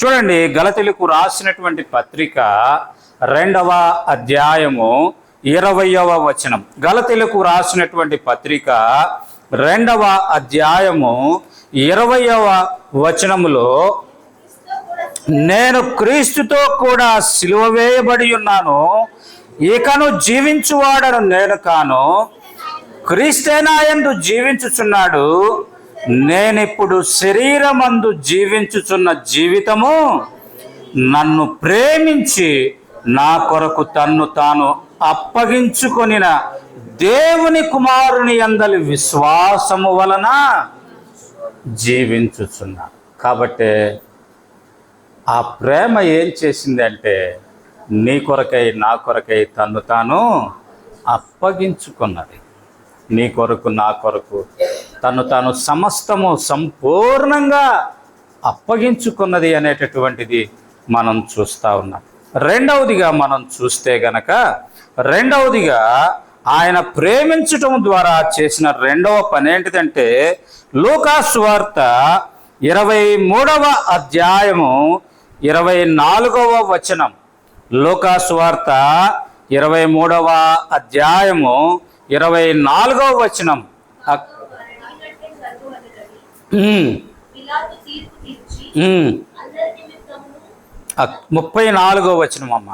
చూడండి, గలతీయులకు రాసినటువంటి పత్రిక 2వ అధ్యాయము 20వ వచనం. గలతీయులకు రాసినటువంటి పత్రిక 2వ అధ్యాయము 20వ వచనములో, నేను క్రీస్తుతో కూడా సిలువ వేయబడి ఉన్నాను, ఇకను జీవించువాడను నేను కాను, క్రీస్తే నాయందు జీవించుచున్నాడు, నేనిప్పుడు శరీరమందు జీవించుచున్న జీవితము నన్ను ప్రేమించి నా కొరకు తన్ను తాను అప్పగించుకొనిన దేవుని కుమారుని యందలి విశ్వాసము వలన జీవించుచున్నాడు. కాబట్టి ఆ ప్రేమ ఏం చేసిందంటే, నీ కొరకై నా కొరకై తన్ను తాను అప్పగించుకున్నది. నీ కొరకు నా కొరకు తను తాను సమస్తము సంపూర్ణంగా అప్పగించుకున్నది అనేటటువంటిది మనం చూస్తూ ఉన్నాం. రెండవదిగా మనం చూస్తే గనక, రెండవదిగా ఆయన ప్రేమించటం ద్వారా చేసిన రెండవ పని ఏంటిదంటే, లూకా సువార్త 23వ అధ్యాయము 24వ వచనం. లూకా సువార్త 23వ అధ్యాయము 24వ వచనం. 34వ వచనం అమ్మ,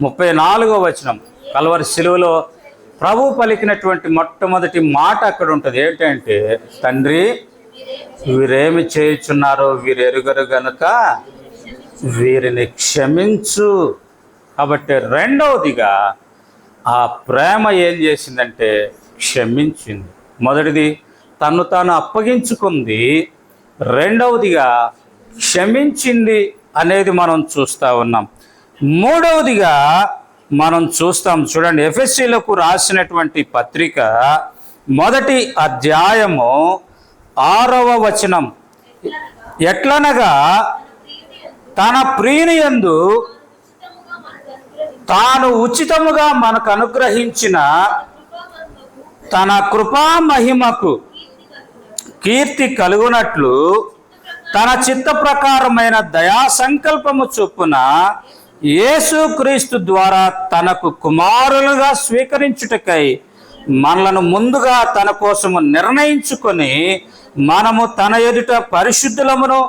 34వ వచనం. కల్వరి శిలువలో ప్రభు పలికినటువంటి మొట్టమొదటి మాట అక్కడ ఉంటుంది. ఏంటంటే, తండ్రి వీరేమి చేయుచున్నారో వీరు ఎరుగరు గనుక వీరిని క్షమించు. కాబట్టి రెండవదిగా ఆ ప్రేమ ఏం చేసిందంటే క్షమించింది. మొదటిది తను తాను అప్పగించుకుంది, రెండవదిగా క్షమించింది అనేది మనం చూస్తూ ఉన్నాం. మూడవదిగా మనం చూస్తాం. చూడండి, ఎఫెసీలకు రాసినటువంటి పత్రిక 1వ అధ్యాయము 6వ వచనం. ఎట్లనగా తన ప్రియుని యందు తాను ఉచితముగా మనకు అనుగ్రహించిన తన కృపా మహిమకు కీర్తి కలుగునట్లు తన చిత్త ప్రకారమైన దయా సంకల్పము చొప్పున యేసుక్రీస్తు ద్వారా తనకు కుమారులుగా స్వీకరించుటకై మనలను ముందుగా తన కోసము నిర్ణయించుకొని, మనము తన ఎదుట పరిశుద్ధులమును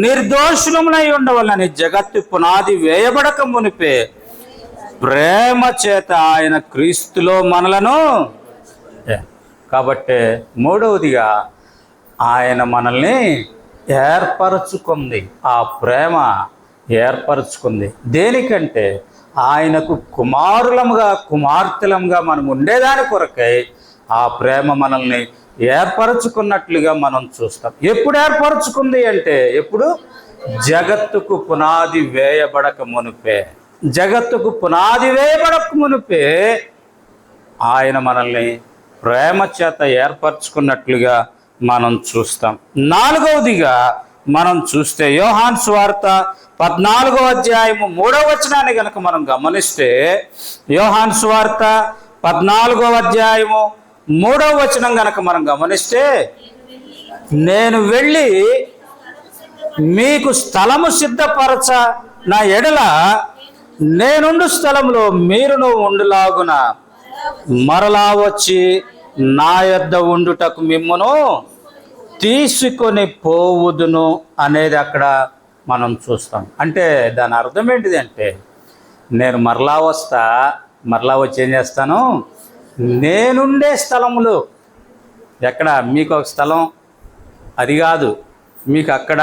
నిర్దోషులమునై ఉండవలని జగత్తు పునాది వేయబడక మునిపే ప్రేమ చేత ఆయన క్రీస్తులో మనలను. కాబట్టి మూడవదిగా ఆయన మనల్ని ఏర్పరచుకుంది. ఆ ప్రేమ ఏర్పరచుకుంది దేనికంటే, ఆయనకు కుమారులముగా కుమార్తెలముగా మనం ఉండేదాని కొరకై ఆ ప్రేమ మనల్ని ఏర్పరచుకున్నట్లుగా మనం చూస్తాం. ఎప్పుడు ఏర్పరచుకుంది అంటే, ఎప్పుడు? జగత్తుకు పునాది వేయబడక మునిపే. జగత్తుకు పునాది వేయబడక మునిపే ఆయన మనల్ని ప్రేమ చేత ఏర్పరచుకున్నట్లుగా మనం చూస్తాం. నాలుగవదిగా మనం చూస్తే, యోహాను సువార్త 14వ అధ్యాయము 3వ వచనాన్ని గనక మనం గమనిస్తే, యోహాను సువార్త 14వ అధ్యాయము 3వ వచనం గనక మనం గమనిస్తే, నేను వెళ్ళి మీకు స్థలము సిద్ధపరచ నా ఎడల నేనుండు స్థలంలో మీరును ఉండులాగున మరలా వచ్చి నా యొద్ద ఉండుటకు మిమ్మును తీసుకొని పోవుదును అనేది అక్కడ మనం చూస్తాం. అంటే దాని అర్థం ఏంటిది అంటే, నేను మరలా వస్తా, మరలా వచ్చి ఏం చేస్తాను, నేనుండే స్థలములు. ఎక్కడ? మీకు ఒక స్థలం, అది కాదు. మీకు అక్కడ,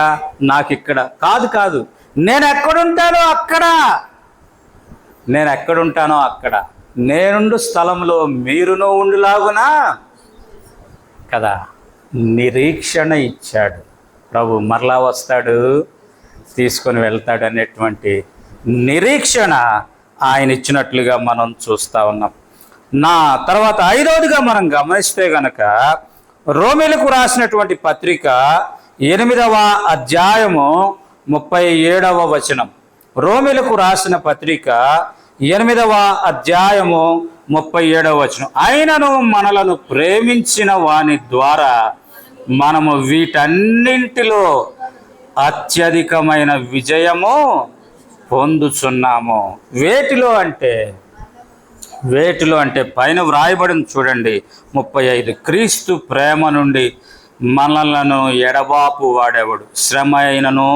నాకు ఇక్కడ కాదు. కాదు, నేను ఎక్కడుంటానో అక్కడ, నేను ఎక్కడుంటానో అక్కడ నేనుండు స్థలంలో మీరును ఉండులాగునా కదా. నిరీక్షణ ఇచ్చాడు ప్రభు. మరలా వస్తాడు, తీసుకొని వెళ్తాడు అనేటువంటి నిరీక్షణ ఆయన ఇచ్చినట్లుగా మనం చూస్తూ ఉన్నాం. నా తర్వాత ఐదవదిగా మనం గమనిస్తే గనక, రోమీలకు రాసినటువంటి పత్రిక 8వ అధ్యాయము 37వ వచనం. రోమీలకు రాసిన పత్రిక 8వ అధ్యాయము 37వ వచనం. ఆయనను మనలను ప్రేమించిన వాని ద్వారా మనము వీటన్నింటిలో అత్యధికమైన విజయము పొందుచున్నాము. వేటిలో అంటే పైన వ్రాయబడింది చూడండి 35. క్రీస్తు ప్రేమ నుండి మనలను ఎడబాపు వాడేవాడు. శ్రమ అయినను,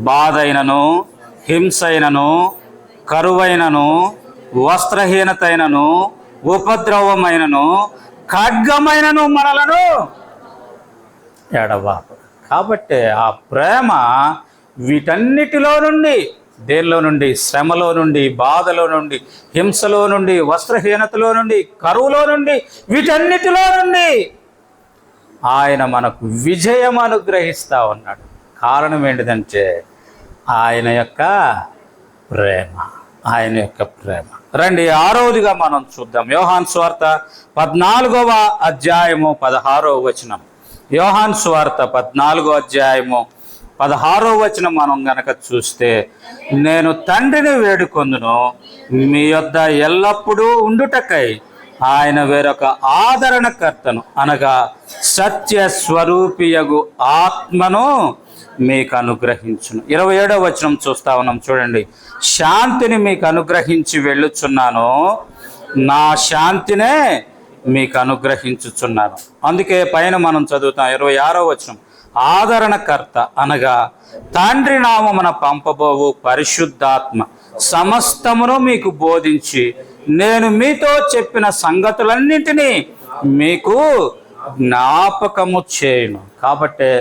బాధ అయినను, హింస అయినను, కరువైనను, వస్త్రహీనత అయినను, ఉపద్రవమైనను, ఖడ్గమైనను మనలను ఎడబాపు. కాబట్టి ఆ ప్రేమ వీటన్నిటిలో నుండి, దేనిలో నుండి? శ్రమలో నుండి, బాధలో నుండి, హింసలో నుండి, వస్త్రహీనతలో నుండి, కరువులో నుండి, వీటన్నిటిలో నుండి ఆయన మనకు విజయం అనుగ్రహిస్తూ ఉన్నాడు. కారణం ఏంటిదంటే ఆయన యొక్క ప్రేమ. రండి 6వదిగా మనం చూద్దాం. యోహాను సువార్త 14వ అధ్యాయము 16వ వచనం. యోహాను సువార్త 14వ అధ్యాయము 16వ వచనం మనం గనక చూస్తే, నేను తండ్రిని వేడుకొందును, మీ యొద్ద ఎల్లప్పుడూ ఉండుటకై ఆయన వేరొక ఆదరణకర్తను, అనగా సత్య స్వరూపియగు ఆత్మను మీకు అనుగ్రహించును. 27వ వచనం చూస్తా ఉన్నాం చూడండి. శాంతిని మీకు అనుగ్రహించి వెళ్ళుచున్నాను, నా శాంతినే మీకు అనుగ్రహించుచున్నాను. అందుకే పైన మనం చదువుతాం 26వ వచనం. ఆదరణకర్త అనగా తండ్రి నామమున పంపబోవు పరిశుద్ధాత్మ సమస్తమును మీకు బోధించి నేను మీతో చెప్పిన సంగతులన్నింటినీ మీకు జ్ఞాపకము చేయును. కాబట్టి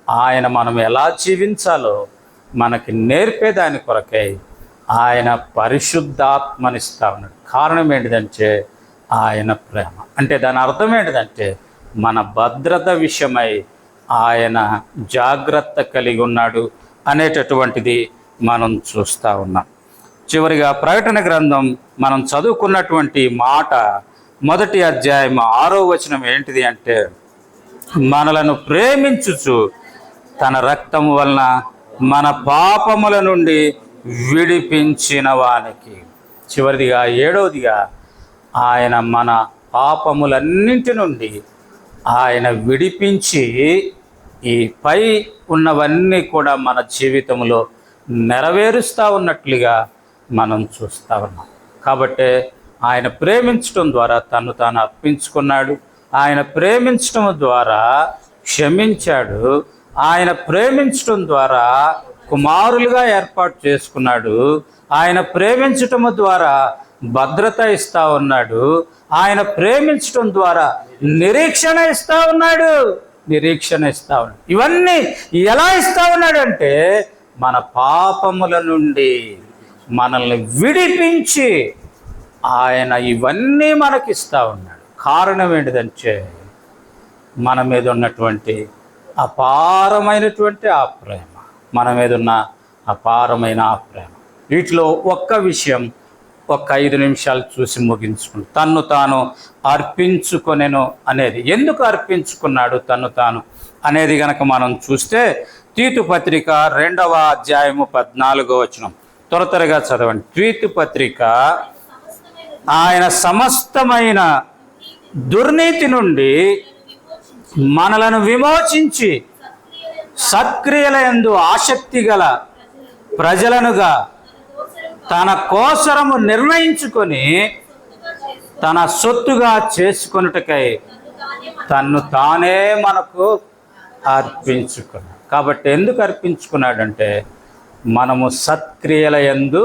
ఆయన మనం ఎలా జీవించాలో మనకి నేర్పేదాని కొరకై ఆయన పరిశుద్ధాత్మనిస్తా ఉన్నాడు. కారణం ఏంటిదంటే ఆయన ప్రేమ. అంటే దాని అర్థం ఏంటిదంటే మన భద్రత విషయమై ఆయన జాగ్రత్త కలిగి ఉన్నాడు అనేటటువంటిది మనం చూస్తూ ఉన్నాం. చివరిగా ప్రకటన గ్రంథం మనం చదువుకున్నటువంటి మాట 1వ అధ్యాయం 6వ వచనం ఏంటిది అంటే, మనలను ప్రేమించుచు తన రక్తము వలన మన పాపముల నుండి విడిపించిన వానికి. చివరిదిగా 7వదిగా ఆయన మన పాపములన్నింటి నుండి ఆయన విడిపించి ఈ పై ఉన్నవన్నీ కూడా మన జీవితంలో నెరవేరుస్తూ ఉన్నట్లుగా మనం చూస్తూ ఉన్నాం. కాబట్టి ఆయన ప్రేమించడం ద్వారా తను తాను అర్పించుకున్నాడు. ఆయన ప్రేమించడం ద్వారా క్షమించాడు. ఆయన ప్రేమించడం ద్వారా కుమారులుగా ఏర్పాటు చేసుకున్నాడు. ఆయన ప్రేమించటం ద్వారా భద్రత ఇస్తా ఉన్నాడు. ఆయన ప్రేమించటం ద్వారా నిరీక్షణ ఇస్తా ఉన్నాడు. ఇవన్నీ ఎలా ఇస్తా ఉన్నాడంటే మన పాపముల నుండి మనల్ని విడిపించి ఆయన ఇవన్నీ మనకిస్తా ఉన్నాడు. కారణం ఏంటిదంటే మన మీద ఉన్నటువంటి అపారమైనటువంటి ఆ ప్రేమ, మన మీద ఉన్న అపారమైన ఆ ప్రేమ. వీటిలో ఒక్క విషయం 5 నిమిషాలు చూసి ముగించుకుని, తన్ను తాను అర్పించుకొనెను అనేది. ఎందుకు అర్పించుకున్నాడు తన్ను తాను అనేది గనక మనం చూస్తే, తీతు పత్రిక 2వ అధ్యాయము 14వ వచనం. త్వరగా చదవండి. తీతు పత్రిక, ఆయన సమస్తమైన దుర్నీతి నుండి మనలను విమోచించి సత్క్రియలయందు ఆసక్తి గల ప్రజలనుగా తన కోసరము నిర్ణయించుకొని తన సొత్తుగా చేసుకొనుటకై తన్ను తానే మనకు అర్పించుకున్నాడు. కాబట్టి ఎందుకు అర్పించుకున్నాడంటే మనము సత్క్రియలయందు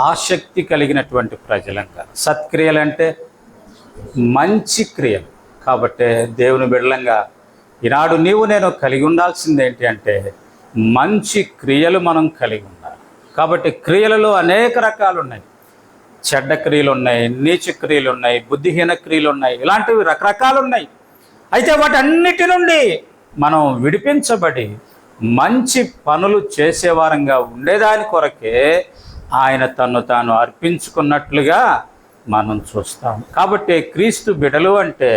ఆసక్తి కలిగినటువంటి ప్రజలంగా. సత్క్రియలంటే మంచి క్రియలు. కాబట్టి దేవుని బిడ్డలంగా ఈనాడు నీవు నేను కలిగి ఉండాల్సింది ఏంటి అంటే మంచి క్రియలు మనం కలిగి ఉండాలి. కాబట్టి క్రియలలో అనేక రకాలు ఉన్నాయి. చెడ్డ క్రియలు ఉన్నాయి, నీచ క్రియలు ఉన్నాయి, బుద్ధిహీన క్రియలు ఉన్నాయి, ఇలాంటివి రకరకాలు ఉన్నాయి. అయితే వాటన్నిటి నుండి మనం విడిపించబడి మంచి పనులు చేసేవారంగా ఉండేదాని కొరకే ఆయన తన్ను తాను అర్పించుకున్నట్లుగా మనం చూస్తాం. కాబట్టి క్రీస్తు బిడ్డలు అంటే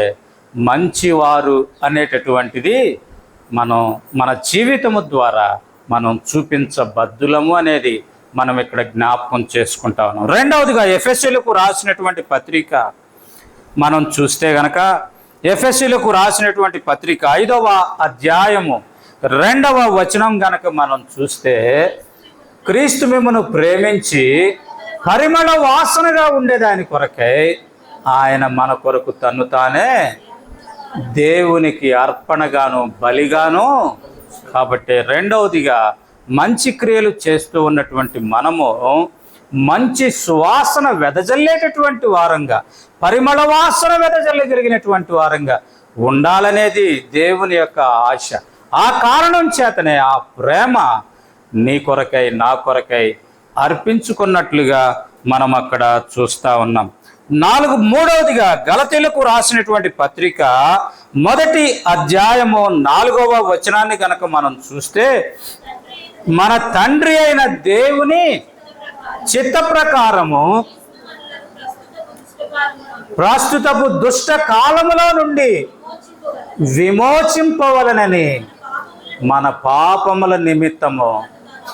మంచివారు అనేటటువంటిది మనం మన జీవితము ద్వారా మనం చూపించబద్దులము అనేది మనం ఇక్కడ జ్ఞాపకం చేసుకుంటా ఉన్నాం. రెండవదిగా ఎఫెసీయులకు రాసినటువంటి పత్రిక మనం చూస్తే గనక, ఎఫెసీయులకు రాసినటువంటి పత్రిక 5వ అధ్యాయము 2వ వచనం గనక మనం చూస్తే, క్రీస్తు మిమ్మును ప్రేమించి పరిమళ వాసనగా ఉండేదాని కొరకై ఆయన మన కొరకు తన్ను తానే దేవునికి అర్పణగాను బలిగాను. కాబట్టి రెండవదిగా మంచి క్రియలు చేస్తూ ఉన్నటువంటి మనము మంచి సువాసన వెదజల్లేటటువంటి వారంగా, పరిమళ వాసన వెదజల్లగలిగినటువంటి వారంగా ఉండాలనేది దేవుని యొక్క ఆశ. ఆ కారణం చేతనే ఆ ప్రేమ నీ కొరకై నా కొరకై అర్పించుకున్నట్లుగా మనం అక్కడ చూస్తూ ఉన్నాం. మూడవదిగా గలతీలకు రాసినటువంటి పత్రిక 1వ అధ్యాయము 4వ వచనాన్ని కనుక మనం చూస్తే, మన తండ్రి అయిన దేవుని చిత్త ప్రకారము ప్రస్తుతపు దుష్ట కాలములో నుండి విమోచింపవలనని మన పాపముల నిమిత్తము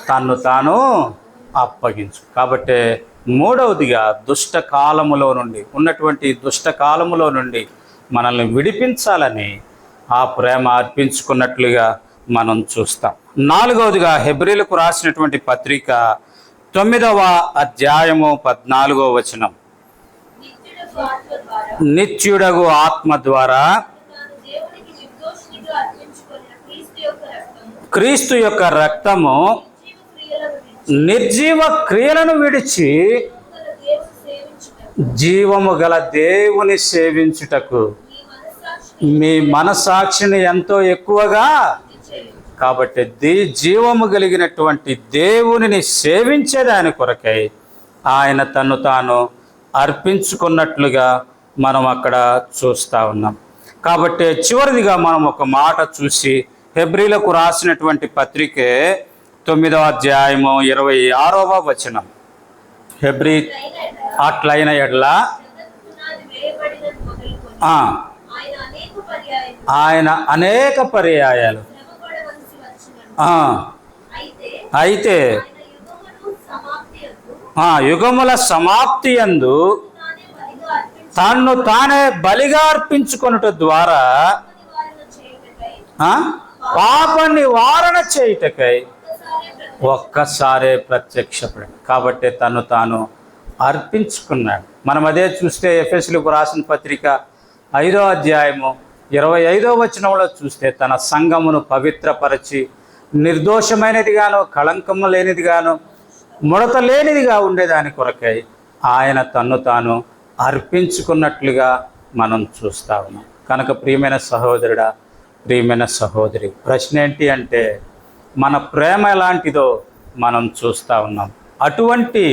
తన్ను తాను అప్పగించు. కాబట్టి మూడవదిగా దుష్ట కాలములో నుండి ఉన్నటువంటి దుష్ట కాలములో నుండి మనల్ని విడిపించాలని ఆ ప్రేమ అర్పించుకున్నట్లుగా మనం చూస్తాం. 4వదిగా హెబ్రీలకు రాసినటువంటి పత్రిక 9వ అధ్యాయము 14వ వచనం, నిత్యుడగు ఆత్మ ద్వారా క్రీస్తు యొక్క రక్తము నిర్జీవ క్రియలను విడిచి జీవము గల దేవుని సేవించుటకు మీ మనసాక్షిని ఎంతో ఎక్కువగా. కాబట్టి జీవము కలిగినటువంటి దేవునిని సేవించేదాని కొరకై ఆయన తన్ను తాను అర్పించుకున్నట్లుగా మనం అక్కడ చూస్తూ ఉన్నాం. కాబట్టి చివరిదిగా మనం ఒక మాట చూసి హెబ్రీలకు రాసినటువంటి పత్రికే 9వ అధ్యాయము 26వ వచనం, హెబ్రీ అట్లైన ఎడల ఆయన అనేక పర్యాయాలు అయితే యుగముల సమాప్తి యందు తన్ను తానే బలిగా అర్పించుకొనుట ద్వారా పాప నివారణ చేయుటకై ఒక్కసారే ప్రత్యక్షపడి. కాబట్టి తను తాను అర్పించుకున్నాడు. మనం అదే చూస్తే ఎఫెసీయులకు రాసిన పత్రిక 5వ అధ్యాయము 25వ వచనంలో చూస్తే, తన సంఘమును పవిత్రపరచి నిర్దోషమైనదిగాను కళంకము లేనిదిగాను ముడత లేనిదిగా ఉండేదాని కొరకై ఆయన తన్ను తాను అర్పించుకున్నట్లుగా మనం చూస్తా ఉన్నాం. కనుక ప్రియమైన సహోదరుడా, ప్రియమైన సహోదరి, ప్రశ్న ఏంటి అంటే మన ప్రేమ ఎలాంటిదో మనం చూస్తూ ఉన్నాం. అటువంటి